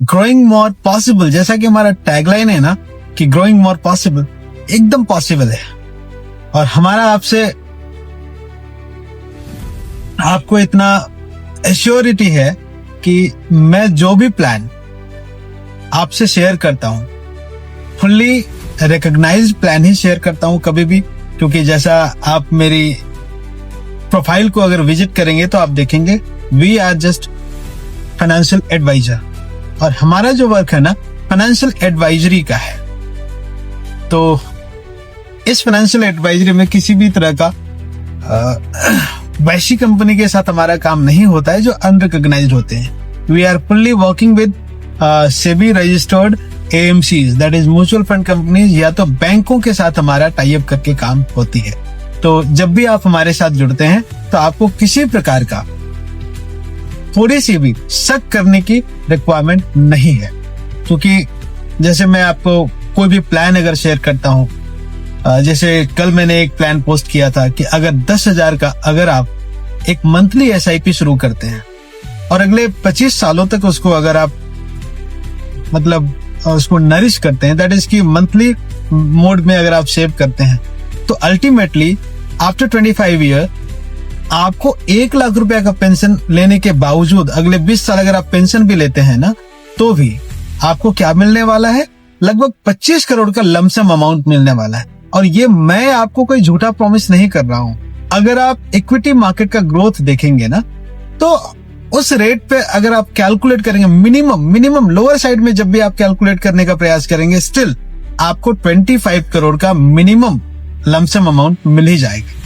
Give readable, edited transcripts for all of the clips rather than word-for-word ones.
Growing more possible, जैसा कि हमारा टैगलाइन है ना कि ग्रोइंग मोर पॉसिबल, एकदम पॉसिबल है। और हमारा आपसे आपको इतना एश्योरिटी है कि मैं जो भी प्लान आपसे शेयर करता हूं, फुल्ली रिकॉग्नाइज्ड प्लान ही शेयर करता हूं कभी भी, क्योंकि जैसा आप मेरी प्रोफाइल को अगर विजिट करेंगे तो आप देखेंगे we are just financial adviser, और हमारा जो वर्क है ना फाइनेंशियल एडवाइजरी का है। तो इस फाइनेंशियल एडवाइजरी में किसी भी तरह का वैसी कंपनी के साथ हमारा काम नहीं होता है जो अनरिकॉग्नाइज्ड होते हैं। We are fully working with SEBI registered AMCs, that is mutual fund companies, या तो बैंकों के साथ हमारा टाई अप करके काम होती है। तो जब भी आप हमारे साथ जुड़ते हैं तो आपको किसी प्रकार का थोड़ी सी भी शक करने की रिक्वायरमेंट नहीं है, क्योंकि जैसे मैं आपको कोई भी प्लान अगर शेयर करता हूं, जैसे कल मैंने एक प्लान पोस्ट किया था कि अगर 10,000 का अगर आप एक मंथली SIP शुरू करते हैं और अगले 25 सालों तक उसको अगर आप मतलब उसको नरिश करते हैं, दैट इज की मंथली मोड में अगर आप सेव करते हैं, तो अल्टीमेटली आफ्टर 25 ईयर आपको 1 लाख रुपया का पेंशन लेने के बावजूद अगले 20 साल अगर आप पेंशन भी लेते हैं ना, तो भी आपको क्या मिलने वाला है, लगभग 25 करोड़ का लमसम अमाउंट मिलने वाला है। और ये मैं आपको कोई झूठा प्रॉमिस नहीं कर रहा हूं। अगर आप इक्विटी मार्केट का ग्रोथ देखेंगे ना, तो उस रेट पे अगर आप कैलकुलेट करेंगे, मिनिमम लोअर साइड में जब भी आप कैलकुलेट करने का प्रयास करेंगे, स्टिल आपको 25 करोड़ का मिनिमम लमसम अमाउंट मिल ही जाएगा।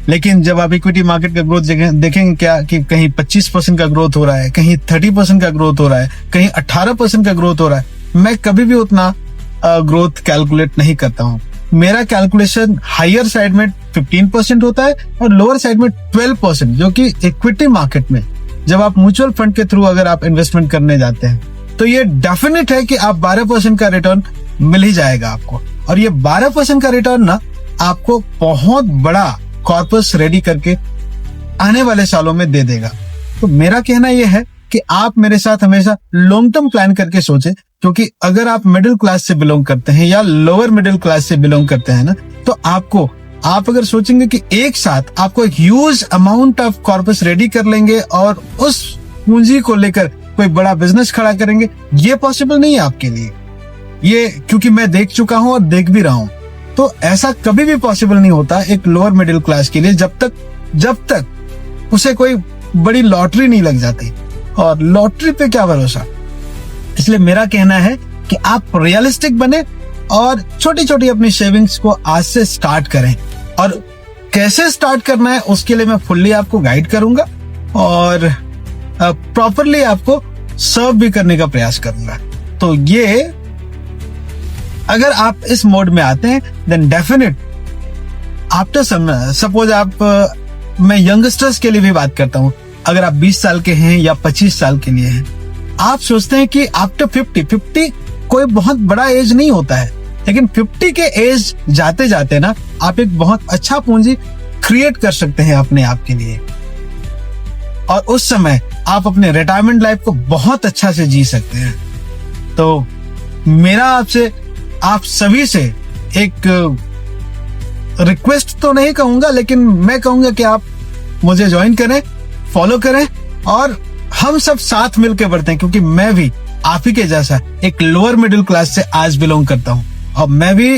लेकिन जब आप इक्विटी मार्केट का ग्रोथ देखेंगे क्या कि कहीं 25% का ग्रोथ हो रहा है, कहीं 30% का ग्रोथ हो रहा है, कहीं 18% का ग्रोथ हो रहा है, मैं कभी भी उतना ग्रोथ कैलकुलेट नहीं करता हूं। मेरा कैलकुलेशन हायर साइड में 15% होता है और लोअर साइड में 12%, जो कि इक्विटी मार्केट में जब आप म्यूचुअल फंड के थ्रू अगर आप इन्वेस्टमेंट करने जाते हैं तो ये डेफिनेट है कि आप 12% का रिटर्न मिल ही जाएगा आपको। और ये 12% का रिटर्न ना आपको बहुत बड़ा कॉर्पस रेडी करके आने वाले सालों में दे देगा। तो मेरा कहना यह है कि आप मेरे साथ हमेशा लॉन्ग टर्म प्लान करके सोचें, क्योंकि अगर आप मिडिल क्लास से बिलोंग करते हैं या लोअर मिडिल क्लास से बिलोंग करते हैं ना, तो आप अगर सोचेंगे कि एक साथ आपको एक huge amount of corpus ready कर लेंगे और उस पूंजी को लेकर कोई बड़ा बिजनेस खड़ा करेंगे, ये पॉसिबल नहीं है आपके लिए। ये क्योंकि मैं देख चुका हूं और देख भी रहा हूं, तो ऐसा कभी भी पॉसिबल नहीं होता एक लोअर मिडिल क्लास के लिए, जब तक उसे कोई बड़ी लॉटरी नहीं लग जाती। और लॉटरी पे क्या भरोसा। इसलिए मेरा कहना है कि आप रियलिस्टिक बने और छोटी छोटी अपनी सेविंग्स को आज से स्टार्ट करें, और कैसे स्टार्ट करना है उसके लिए मैं फुल्ली आपको गाइड करूंगा और प्रॉपरली आपको सर्व भी करने का प्रयास करूंगा। तो ये अगर आप इस मोड में आते हैं, देन डेफिनेट आफ्टर सपोज आप मैं यंगस्टर्स के लिए भी बात करता हूं, अगर आप 20 साल के हैं या 25 साल के लिए हैं, आप सोचते हैं कि आफ्टर 50 कोई बहुत बड़ा एज नहीं होता है, लेकिन 50 के एज जाते जाते ना आप एक बहुत अच्छा पूंजी क्रिएट कर सकते हैं अपने आप के लिए, और उस समय आप अपने रिटायरमेंट लाइफ को बहुत अच्छा से जी सकते हैं। तो मेरा आपसे आप सभी से एक रिक्वेस्ट तो नहीं कहूंगा, लेकिन मैं कहूंगा कि आप मुझे ज्वाइन करें, फॉलो करें और हम सब साथ मिलकर बढ़ते हैं, क्योंकि मैं भी आप ही के जैसा एक लोअर मिडिल क्लास से आज बिलोंग करता हूं और मैं भी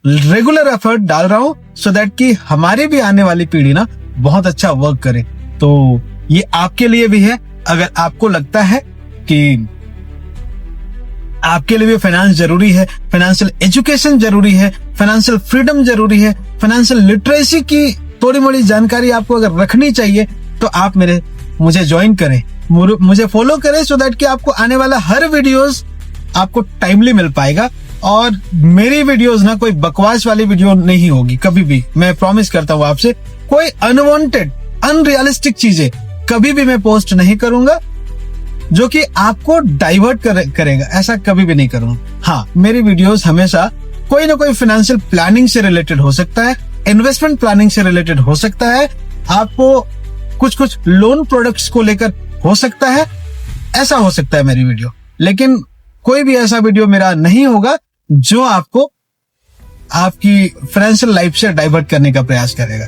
रेगुलर एफर्ट डाल रहा हूं सो दैट कि हमारी भी आने वाली पीढ़ी ना बहुत अच्छा वर्क करे। तो ये आपके लिए भी है, अगर आपको लगता है कि आपके लिए भी फाइनेंस जरूरी है, फाइनेंशियल एजुकेशन जरूरी है, फाइनेंशियल फ्रीडम जरूरी है, फाइनेंशियल लिटरेसी की थोड़ी मोड़ी जानकारी आपको अगर रखनी चाहिए, तो आप मुझे ज्वाइन करें, मुझे फॉलो करें, सो दैट कि आपको आने वाला हर वीडियोस आपको टाइमली मिल पाएगा। और मेरी वीडियोस ना कोई बकवास वाली वीडियो नहीं होगी कभी भी, मैं प्रॉमिस करता हूँ आपसे। कोई अनवांटेड अनरियलिस्टिक चीजें कभी भी मैं पोस्ट नहीं करूंगा जो कि आपको डाइवर्ट करेगा, ऐसा कभी भी नहीं करूंगा। हाँ, मेरी वीडियोस हमेशा कोई ना कोई फाइनेंशियल प्लानिंग से रिलेटेड हो सकता है, इन्वेस्टमेंट प्लानिंग से रिलेटेड हो सकता है, आपको कुछ लोन प्रोडक्ट्स को लेकर हो सकता है, ऐसा हो सकता है मेरी वीडियो, लेकिन कोई भी ऐसा वीडियो मेरा नहीं होगा जो आपको आपकी फाइनेंशियल लाइफ से डाइवर्ट करने का प्रयास करेगा।